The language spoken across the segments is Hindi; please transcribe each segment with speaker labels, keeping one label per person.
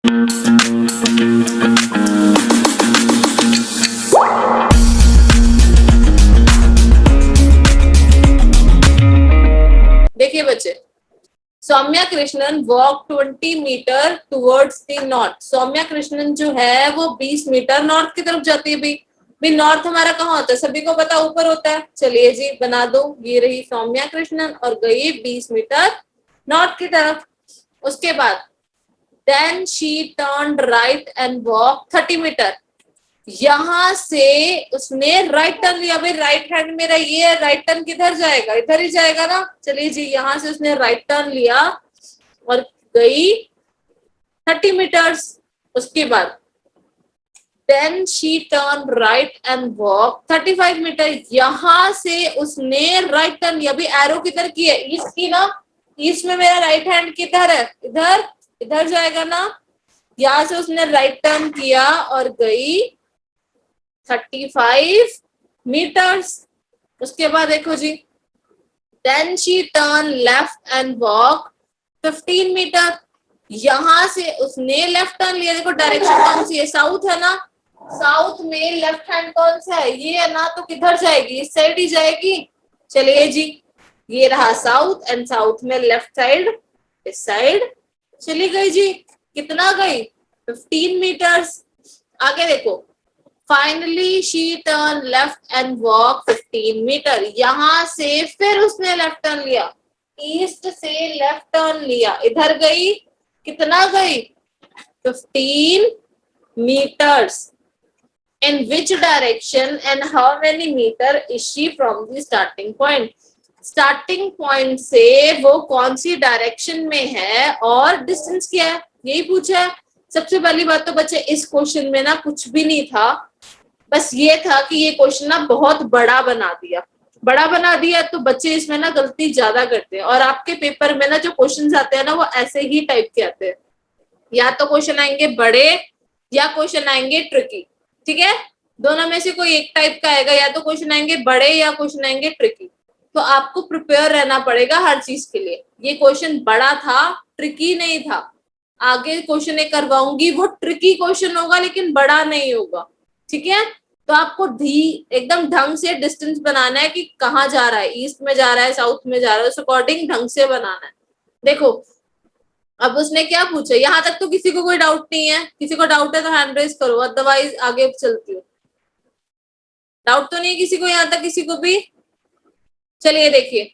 Speaker 1: देखिए बच्चे, Saumya Krishnan walk 20 metre towards the north. Saumya Krishnan जो है वो 20 मीटर नॉर्थ की तरफ जाती है। भी नॉर्थ हमारा कहाँ होता है, सभी को पता, ऊपर होता है। चलिए जी बना दो, ये रही सौम्या कृष्णन और गई 20 मीटर नॉर्थ की तरफ। उसके बाद then she turned right and walk 30 metre. यहां से उसने राइट टर्न लिया। भाई राइट हैंड मेरा ये है, राइट टर्न किधर जाएगा, इधर ही जाएगा ना। चलिए जी, यहां से उसने राइट टर्न लिया और गई 30 मीटर्स। उसके बाद then she turn right and walk 35 metre. यहां से उसने राइट टर्न लिया। अभी एरो किधर की है, ईस्ट की ना। ईस्ट में मेरा राइट हैंड किधर है, इधर, इधर जाएगा ना। यहां से उसने राइट टर्न किया और गई 35 मीटर्स। उसके बाद देखो जी, then she turn left and walk 15 metre. यहां से उसने लेफ्ट टर्न लिया। देखो डायरेक्शन कौन सी है, साउथ है ना। साउथ में लेफ्ट हैंड कौन सा है, ये है ना। तो किधर जाएगी, इस साइड ही जाएगी। चलिए जी, ये रहा साउथ एंड साउथ में लेफ्ट साइड, इस साइड चली गई जी। कितना गई, 15 मीटर्स। आगे देखो, finally she turn left and walk 15 metre. यहां से फिर उसने लेफ्ट टर्न लिया, ईस्ट से लेफ्ट टर्न लिया, इधर गई। कितना गई, 15 meters. In which direction and how many meter is she from the starting point? Starting point से वो कौन सी डायरेक्शन में है और डिस्टेंस क्या है, यही पूछा है। सबसे पहली बात तो बच्चे इस क्वेश्चन में ना कुछ भी नहीं था, बस ये था कि ये क्वेश्चन ना बहुत बड़ा बना दिया। बड़ा बना दिया तो बच्चे इसमें ना गलती ज्यादा करते हैं, और आपके पेपर में ना जो क्वेश्चन आते हैं ना वो ऐसे ही टाइप के आते हैं। या तो क्वेश्चन आएंगे बड़े या क्वेश्चन आएंगे ट्रिकी, ठीक है। दोनों में से कोई एक टाइप का आएगा, या तो क्वेश्चन आएंगे बड़े या क्वेश्चन आएंगे ट्रिकी। तो आपको प्रिपेयर रहना पड़ेगा हर चीज के लिए। ये क्वेश्चन बड़ा था, ट्रिकी नहीं था। आगे क्वेश्चन एक करवाऊंगी वो ट्रिकी क्वेश्चन होगा लेकिन बड़ा नहीं होगा, ठीक है। तो आपको एकदम ढंग से डिस्टेंस बनाना है कि कहाँ जा रहा है, ईस्ट में जा रहा है, साउथ में जा रहा है, उस अकॉर्डिंग ढंग से बनाना है। देखो अब उसने क्या पूछा, यहां तक तो किसी को कोई डाउट नहीं है। किसी को डाउट है तो हैंड रेज करो, अदरवाइज आगे चलती हूँ। डाउट तो नहीं है किसी को यहाँ तक, किसी को भी। चलिए देखिए,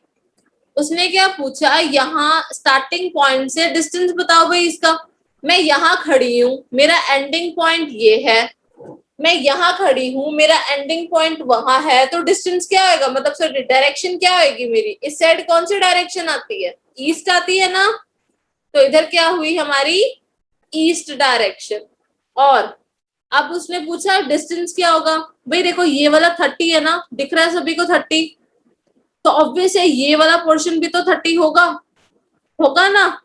Speaker 1: उसने क्या पूछा, यहाँ स्टार्टिंग पॉइंट से डिस्टेंस बताओ भाई इसका। मैं यहाँ खड़ी हूँ, मेरा एंडिंग पॉइंट ये है। मैं यहाँ खड़ी हूँ, मेरा एंडिंग पॉइंट वहां है, तो डिस्टेंस क्या होगा, मतलब सर डायरेक्शन क्या होगी मेरी। इस साइड कौन सी डायरेक्शन आती है, ईस्ट आती है ना। तो इधर क्या हुई हमारी, ईस्ट डायरेक्शन। और अब उसने पूछा डिस्टेंस क्या होगा। भाई देखो ये वाला 30 है ना, दिख रहा है सभी को 30, तो ऑब्वियस है ये वाला पोर्शन भी तो 30 होगा, होगा ना।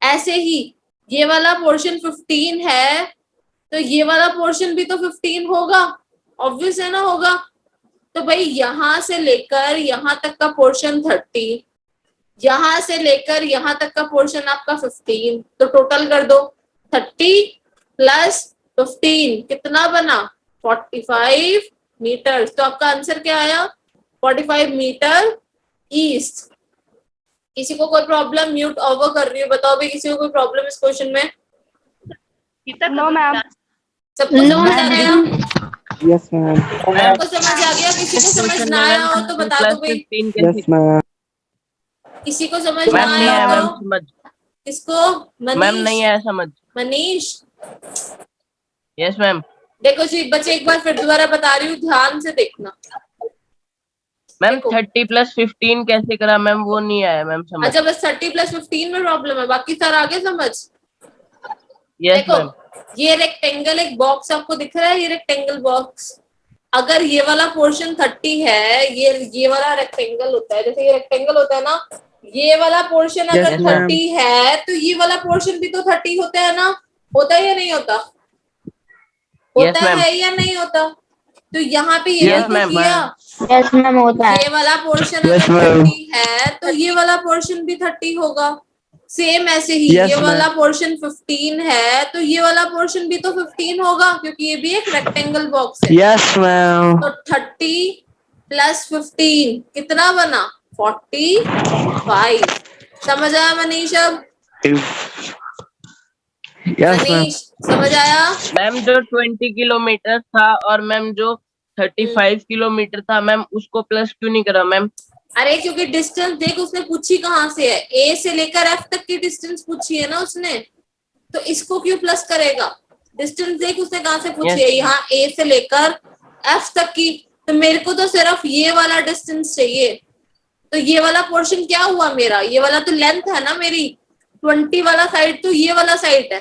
Speaker 1: ऐसे ही ये वाला पोर्शन 15 है, तो ये वाला पोर्शन भी तो 15 होगा, ऑब्वियस है ना, होगा। तो भाई यहां से लेकर यहां तक का पोर्शन 30, यहां से लेकर यहां तक का पोर्शन आपका 15, तो टोटल कर दो 30 प्लस 15 कितना बना, 45 मीटर। तो आपका आंसर क्या आया, 45 मीटर ईस्ट। किसी को कोई प्रॉब्लम, म्यूट ओवर कर रही हूँ, बताओ भाई किसी को कोई प्रॉब्लम इस क्वेश्चन में।
Speaker 2: No ma'am.
Speaker 1: सबको समझ आ गया,
Speaker 3: यस मैम।
Speaker 1: सबको समझ आ गया। किसी को समझ ना आया हो तो बता दो भाई।
Speaker 3: Yes ma'am.
Speaker 1: किसी को समझ ना
Speaker 4: मैम नहीं
Speaker 1: आया
Speaker 4: है मैम
Speaker 1: तो
Speaker 4: समझ।
Speaker 1: किसको,
Speaker 4: मैम नहीं है समझ।
Speaker 1: मनीष।
Speaker 4: Yes ma'am.
Speaker 1: देखो जी बच्चे, एक बार फिर दोबारा बता रही हूँ, ध्यान से देखना।
Speaker 4: मैम
Speaker 1: देखो
Speaker 4: 30 + 15 कैसे करा मैम, वो नहीं आया मैम समझ।
Speaker 1: अच्छा, बस 30 + 15 में प्रॉब्लम है, बाकी सारा आगे समझ।
Speaker 4: यस
Speaker 1: देखो
Speaker 4: मैम।
Speaker 1: ये रेक्टेंगल एक बॉक्स आपको दिख रहा है, ये रेक्टेंगल बॉक्स। अगर ये वाला पोर्शन 30 है, ये वाला रेक्टेंगल होता है, जैसे ये रेक्टेंगल होता है ना, ये वाला पोर्शन अगर
Speaker 3: Yes, ma'am.
Speaker 1: 30 है तो ये वाला पोर्शन भी तो 30 होता है ना, होता है या नहीं होता, होता
Speaker 4: ma'am.
Speaker 1: है या नहीं होता। तो यहाँ पे ये
Speaker 4: Yes,
Speaker 1: तो
Speaker 4: ma'am.
Speaker 1: किया,
Speaker 2: यस मैम होता है।
Speaker 1: ये वाला पोर्शन
Speaker 3: Yes,
Speaker 1: अगर
Speaker 3: ma'am.
Speaker 1: 30 है तो ये वाला पोर्शन भी 30 होगा। सेम ऐसे ही
Speaker 3: Yes,
Speaker 1: ये
Speaker 3: ma'am.
Speaker 1: वाला पोर्शन 15 है तो ये वाला पोर्शन भी तो 15 होगा क्योंकि ये भी एक रेक्टेंगल बॉक्स है।
Speaker 3: Yes, ma'am.
Speaker 1: तो 30 प्लस 15 कितना बना 45। समझ आया मनीष? अब
Speaker 3: Yes, ma'am.
Speaker 1: मनीष समझ आया?
Speaker 4: मैम जो 20 किलोमीटर था और मैम जो 35 किलोमीटर था मैम उसको प्लस क्यों नहीं करा मैम?
Speaker 1: अरे क्योंकि डिस्टेंस देख उसने पूछी कहाँ से है, ए से लेकर एफ तक की डिस्टेंस पूछी है ना उसने, तो इसको क्यों प्लस करेगा? डिस्टेंस देख उसने कहाँ से पूछी है, यहाँ ए से लेकर एफ तक की, तो मेरे को तो सिर्फ ये वाला डिस्टेंस चाहिए। तो ये वाला पोर्शन क्या हुआ मेरा, ये वाला तो लेंथ है ना मेरी, 20 वाला साइड तो ये वाला साइड है,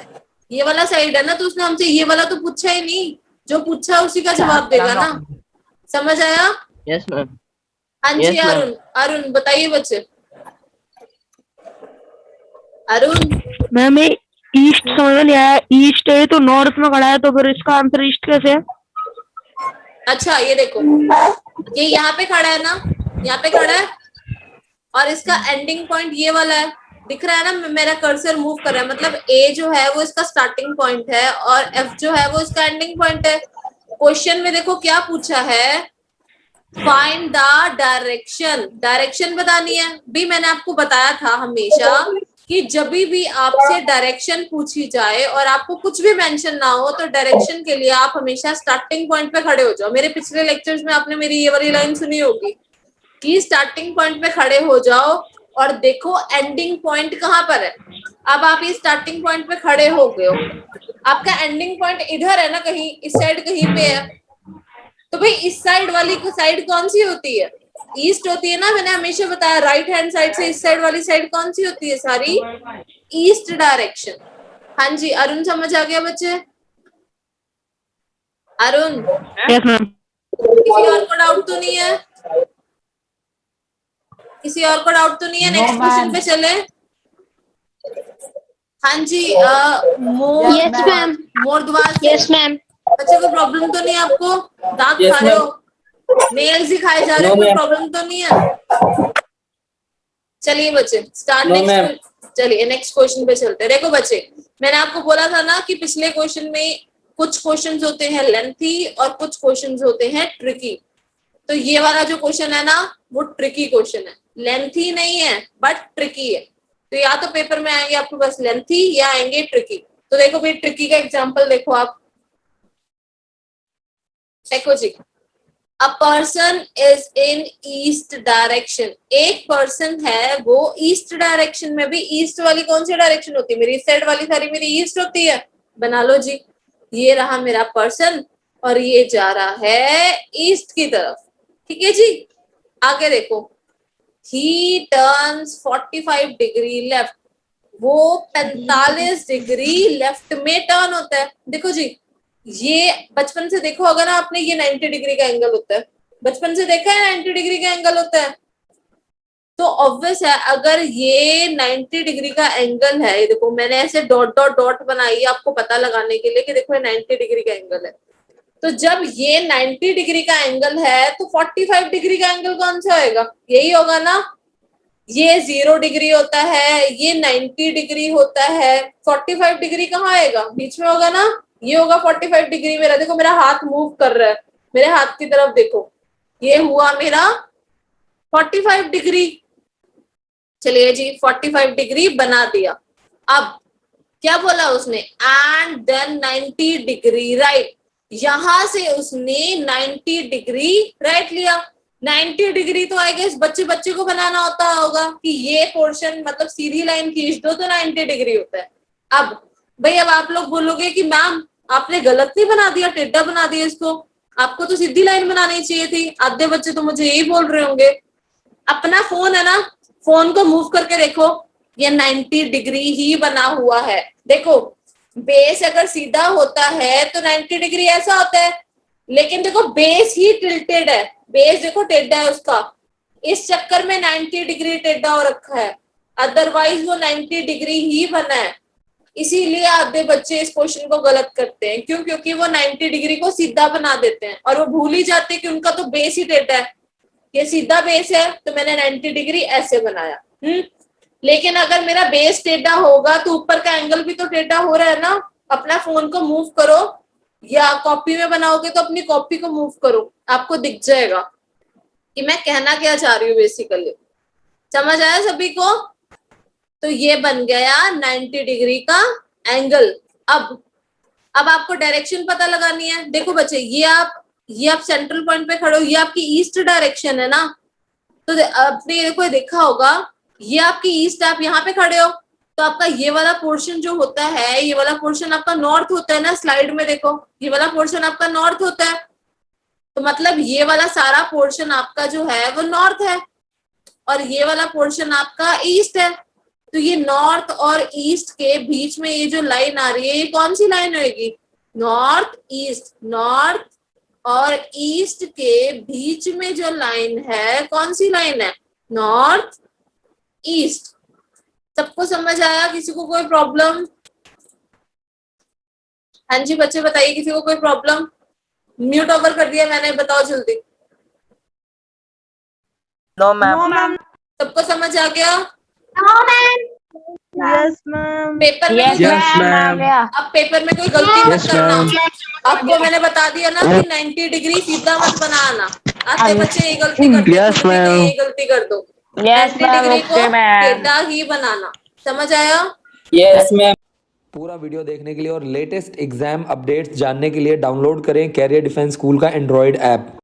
Speaker 1: ये वाला साइड है ना, तो उसने हमसे ये वाला तो पूछा ही नहीं, जो पूछा उसी का जवाब देगा ना। समझ आया?
Speaker 4: Yes ma'am.
Speaker 1: हाँ जी
Speaker 4: Yes, ma'am.
Speaker 1: अरुण, अरुण बताइए बच्चे। अरुण
Speaker 2: मैम ये ईस्ट समझ में नहीं आया, ईस्ट है तो नॉर्थ में खड़ा है तो फिर इसका आंसर ईस्ट कैसे है?
Speaker 1: अच्छा ये देखो, ये यहाँ पे खड़ा है ना, यहाँ पे खड़ा है और इसका एंडिंग पॉइंट ये वाला है, दिख रहा है ना, मेरा कर्सर मूव कर रहा है, मतलब ए जो है वो इसका स्टार्टिंग पॉइंट है और एफ जो है वो इसका एंडिंग पॉइंट है। क्वेश्चन में देखो क्या पूछा है, फाइंड द डायरेक्शन, डायरेक्शन बतानी है। भी मैंने आपको बताया था हमेशा कि जब भी आपसे डायरेक्शन पूछी जाए और आपको कुछ भी मेंशन ना हो तो डायरेक्शन के लिए आप हमेशा स्टार्टिंग पॉइंट पे खड़े हो जाओ। मेरे पिछले लेक्चर्स में आपने मेरी ये वाली लाइन सुनी होगी कि स्टार्टिंग पॉइंट पे खड़े हो जाओ और देखो एंडिंग पॉइंट कहाँ पर है। अब आप ये स्टार्टिंग पॉइंट पे खड़े हो गए हो, आपका एंडिंग पॉइंट इधर है ना, कहीं इस साइड कहीं पे है, तो भाई इस साइड वाली साइड कौन सी होती है, ईस्ट होती है ना। मैंने हमेशा बताया राइट हैंड साइड से इस साइड वाली साइड कौन सी होती है, सारी ईस्ट डायरेक्शन। हाँ जी अरुण समझ आ गया बच्चे? Arun
Speaker 2: yes ma'am.
Speaker 1: किसी और को डाउट तो नहीं है? किसी और को डाउट तो नहीं है? नेक्स्ट क्वेश्चन पे चले। हाँ जी
Speaker 5: Yes, ma'am.
Speaker 1: मोरद्वार
Speaker 5: Yes, ma'am.
Speaker 1: बच्चे कोई प्रॉब्लम तो नहीं है आपको? दांत खा रहे हो, नेल्स ही खाए जा रहे हो, कोई प्रॉब्लम तो नहीं है? चलिए बच्चे स्टार्ट नेक्स्ट, चलिए नेक्स्ट क्वेश्चन पे चलते हैं। देखो बच्चे मैंने आपको बोला था ना कि पिछले क्वेश्चन में कुछ क्वेश्चंस होते हैं लेंथी और कुछ क्वेश्चंस होते हैं ट्रिकी। तो ये वाला जो क्वेश्चन है ना वो ट्रिकी क्वेश्चन है, लेंथी नहीं है बट ट्रिकी है। तो या तो पेपर में आएंगे आपके पास लेंथी या आएंगे ट्रिकी। तो देखो भाई ट्रिकी का एग्जांपल देखो आप, देखो जी, a person is in east direction, एक पर्सन है वो ईस्ट डायरेक्शन में। भी ईस्ट वाली कौन सी डायरेक्शन होती है, मेरी इस साइड वाली सारी मेरी ईस्ट होती है। बना लो जी, ये रहा मेरा पर्सन और ये जा रहा है ईस्ट की तरफ, ठीक है जी। आगे देखो, ही टर्न्स 45 डिग्री लेफ्ट, वो 45 डिग्री लेफ्ट में टर्न होता है। देखो जी, ये बचपन से देखो अगर आपने, ये 90 डिग्री का एंगल होता है, बचपन से देखा है 90 डिग्री का एंगल होता है। तो ऑब्वियस है अगर ये 90 डिग्री का एंगल है, ये देखो मैंने ऐसे डॉट डॉट डॉट बनाई आपको पता लगाने के लिए कि देखो ये 90 डिग्री का एंगल है। तो जब ये 90 डिग्री का एंगल है तो 45 डिग्री का एंगल कौन सा होगा, यही होगा ना। ये 0 डिग्री होता है, ये 90 डिग्री होता है, 45 डिग्री कहाँ आएगा, बीच में होगा ना, ये होगा 45 डिग्री मेरा। देखो मेरा हाथ मूव कर रहा है, मेरे हाथ की तरफ देखो, ये हुआ मेरा 45 डिग्री। चलिए जी 45 डिग्री बना दिया। अब क्या बोला उसने, एंड देन 90 डिग्री राइट, यहां से उसने 90 डिग्री राइट लिया। 90 डिग्री तो आई गेस बच्चे बच्चे को बनाना होता होगा कि ये पोर्शन मतलब सीधी लाइन खींच दो तो 90 डिग्री होता है। अब भाई अब आप लोग बोलोगे कि मैम आपने गलत नहीं बना दिया, टेढ़ा बना दिया इसको, आपको तो सीधी लाइन बनानी चाहिए थी। आधे बच्चे तो मुझे यही बोल रहे होंगे। अपना फोन है ना, फोन को मूव करके देखो, ये 90 डिग्री ही बना हुआ है। देखो बेस अगर सीधा होता है तो 90 डिग्री ऐसा होता है, लेकिन देखो बेस ही टिल्टेड है, बेस देखो टेढ़ा है उसका, इस चक्कर में 90 डिग्री टेढ़ा हो रखा है, अदरवाइज वो 90 डिग्री ही बना है। इसीलिए आधे बच्चे इस क्वेश्चन को गलत करते हैं। क्यों? क्योंकि वो 90 डिग्री को सीधा बना देते हैं और वो भूल ही जाते हैं कि उनका तो बेस ही टेढ़ा है। ये सीधा बेस है तो मैंने 90 डिग्री ऐसे बनाया। लेकिन अगर मेरा बेस टेढ़ा होगा तो ऊपर का एंगल भी तो टेढ़ा हो रहा है ना। अपना फोन को मूव करो, या कॉपी में बनाओगे तो अपनी कॉपी को मूव करो, आपको दिख जाएगा कि मैं कहना क्या चाह रही हूँ बेसिकली। समझ आया सभी को? तो ये बन गया 90 डिग्री का एंगल। अब आपको डायरेक्शन पता लगानी है। देखो बच्चे, ये आप सेंट्रल पॉइंट पे खड़े हो, ये आपकी ईस्ट डायरेक्शन है ना। तो आपने देखो देखा होगा, ये आपकी ईस्ट, आप यहाँ पे खड़े हो तो आपका ये वाला पोर्शन जो होता है, ये वाला पोर्शन आपका नॉर्थ होता है ना। स्लाइड में देखो, ये वाला पोर्शन आपका नॉर्थ होता है, तो मतलब ये वाला सारा पोर्शन आपका जो है वो नॉर्थ है, और ये वाला पोर्शन आपका ईस्ट है। तो ये नॉर्थ और ईस्ट के बीच में ये जो लाइन आ रही है, ये कौन सी लाइन होगी? North east. नॉर्थ और ईस्ट के बीच में जो लाइन है, कौन सी लाइन है? North east. सबको समझ आया? किसी को कोई प्रॉब्लम? हाँ जी बच्चे बताइए, किसी को कोई प्रॉब्लम? म्यूट ओवर कर दिया मैंने, बताओ जल्दी।
Speaker 4: No ma'am.
Speaker 1: सबको समझ आ गया?
Speaker 2: Yes ma'am.
Speaker 1: पेपर में
Speaker 4: Yes,
Speaker 3: Yes, ma'am.
Speaker 1: अब पेपर में कोई गलती मत
Speaker 3: Yes,
Speaker 1: करना।
Speaker 3: ma'am.
Speaker 1: आपको मैंने बता दिया ना कि 90 डिग्री सीधा मत बनाना। आते बच्चे ये गलती करते हैं,
Speaker 3: Yes,
Speaker 1: खुद भी
Speaker 3: ma'am.
Speaker 1: ये गलती कर दो।
Speaker 4: Yes,
Speaker 1: 90
Speaker 4: ma'am.
Speaker 1: डिग्री को
Speaker 4: Okay, ma'am.
Speaker 1: टेढ़ा ही बनाना। समझ आया?
Speaker 6: Yes ma'am.
Speaker 7: पूरा वीडियो देखने के लिए और लेटेस्ट एग्जाम अपडेट्स जानने के लिए डाउनलोड करें कैरियर डिफेंस स्कूल का एंड्रॉयड ऐप।